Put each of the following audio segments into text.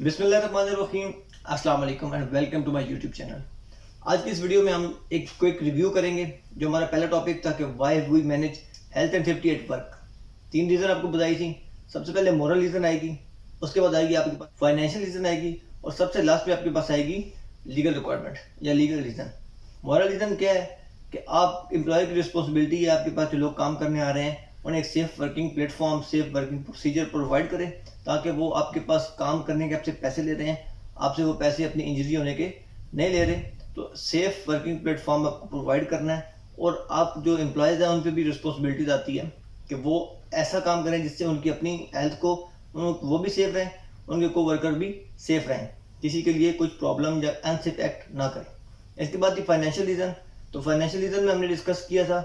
बिस्मिल्लाहिर्रहमानिर्रहीम, अस्सलाम वालेकुम and welcome to my YouTube channel. आज की इस वीडियो में हम एक क्विक रिव्यू करेंगे। जो हमारा पहला टॉपिक था कि why we manage health and safety at work. 3 reason आपको बताई थी। सबसे पहले मोरल रीज़न आएगी, उसके बाद आएगी आपके पास फाइनेंशियल रीज़न आएगी और सबसे लास्ट में आपके पास आएगी लीगल रिक्वायरमेंट या लीगल रीज़न। मोरल रीज़न क्या है कि आप एम्प्लॉय की रिस्पॉन्सिबिलिटी है, आपके पास जो लोग काम करने आ रहे हैं उन्हें एक safe working platform, safe working procedure provide करें ताकि वो आपके पास काम करने के आपसे पैसे ले रहे हैं, आपसे वो पैसे अपनी इंजरी होने के नहीं ले रहे। तो सेफ वर्किंग प्लेटफॉर्म आपको प्रोवाइड करना है और आप जो एम्प्लॉयज़ हैं उन पर भी रिस्पॉन्सिबिलिटीज आती है कि वो ऐसा काम करें जिससे उनकी अपनी हेल्थ को वो भी सेफ रहें, उनके को वर्कर भी सेफ रहें, किसी के लिए कुछ प्रॉब्लम या अनसेफ एक्ट ना करें। इसके बाद फाइनेंशियल रीज़न। तो फाइनेंशियल रीज़न में हमने डिस्कस किया था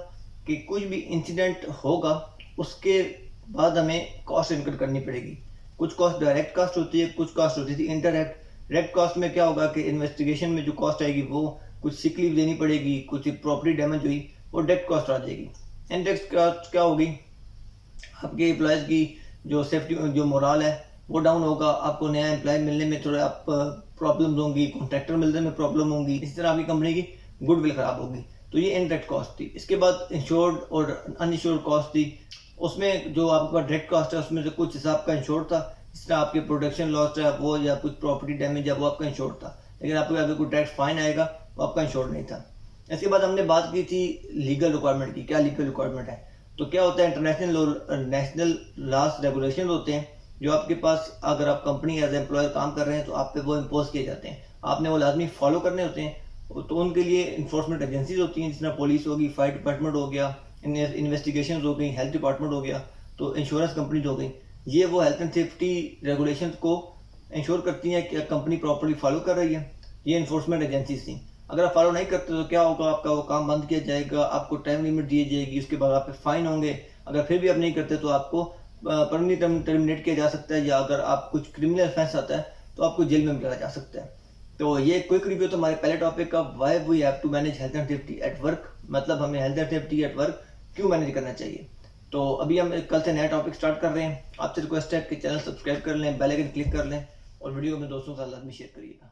कि कुछ भी इंसिडेंट होगा उसके बाद हमें कॉस्ट इनकर करनी पड़ेगी। कुछ कॉस्ट डायरेक्ट कॉस्ट होती है, कुछ कॉस्ट होती थी इनडायरेक्ट। डायरेक्ट कॉस्ट में क्या होगा कि इन्वेस्टिगेशन में जो कॉस्ट आएगी वो कुछ सिक लीव देनी पड़ेगी, कुछ प्रॉपर्टी डैमेज हुई वो डायरेक्ट कॉस्ट आ जाएगी। इनडायरेक्ट कॉस्ट क्या होगी, आपके एम्प्लॉयज़ की जो सेफ्टी जो मोरल है वो डाउन होगा, आपको नया एम्प्लॉय मिलने में थोड़ा आप प्रॉब्लम्स होंगी, कॉन्ट्रैक्टर मिलने में प्रॉब्लम होंगी, इसी तरह आपकी कंपनी की गुडविल ख़राब होगी। तो ये इनडायरेक्ट कॉस्ट थी। इसके बाद इंश्योर्ड और अनइंश्योर्ड कॉस्ट थी। उसमें जो आपका डायरेक्ट कॉस्ट है उसमें से कुछ हिसाब का इंश्योर्ड था, जिस तरह आपके प्रोडक्शन लॉस है वो या कुछ प्रॉपर्टी डैमेज है वो आपका इंश्योर्ड था, लेकिन आपको अगर कोई टैक्स फाइन आएगा वो आपका इंश्योर्ड नहीं था। इसके बाद हमने बात की थी लीगल रिक्वायरमेंट की। क्या लीगल रिक्वायरमेंट है? तो क्या होता है, international law, national loss regulation होते हैं जो आपके पास, अगर आप कंपनी एज एम्प्लॉयर काम कर रहे हैं तो आप पे वो इम्पोज किए जाते हैं, आपने वो लाजमी फॉलो करने होते हैं। तो उनके लिए इन्फोर्समेंट एजेंसीज होती हैं, जिस तरह पुलिस होगी, फायर डिपार्टमेंट हो गया, इन्वेस्टिगेशन हो गई, हेल्थ डिपार्टमेंट हो गया, तो इंश्योरेंस कंपनीज हो गई। ये वो हेल्थ एंड सेफ्टी रेगुलेशंस को इंश्योर करती हैं कि कंपनी प्रॉपर्ली फॉलो कर रही है। ये इन्फोर्समेंट एजेंसीज थी। अगर आप फॉलो नहीं करते तो क्या होगा, आपका वो काम बंद किया जाएगा, आपको टाइम लिमिट दी जाएगी, उसके बाद आप पे फाइन होंगे। अगर फिर भी आप नहीं करते तो आपको परमानेंटली टर्मिनेट किया जा सकता है, या अगर आप कुछ क्रिमिनल ऑफेंस आता है तो आपको जेल में भेजा जा सकता है। तो ये क्विक रिव्यू तो हमारे पहले टॉपिक का, why we have to manage health and safety at work, मतलब हमें health and safety at work क्यों मैनेज करना चाहिए। तो अभी हम कल से नया टॉपिक स्टार्ट कर रहे हैं। आपसे रिक्वेस्ट है कि चैनल सब्सक्राइब कर लें, बेल आइकन क्लिक कर लें और वीडियो में दोस्तों के साथ लाजमी शेयर करिएगा।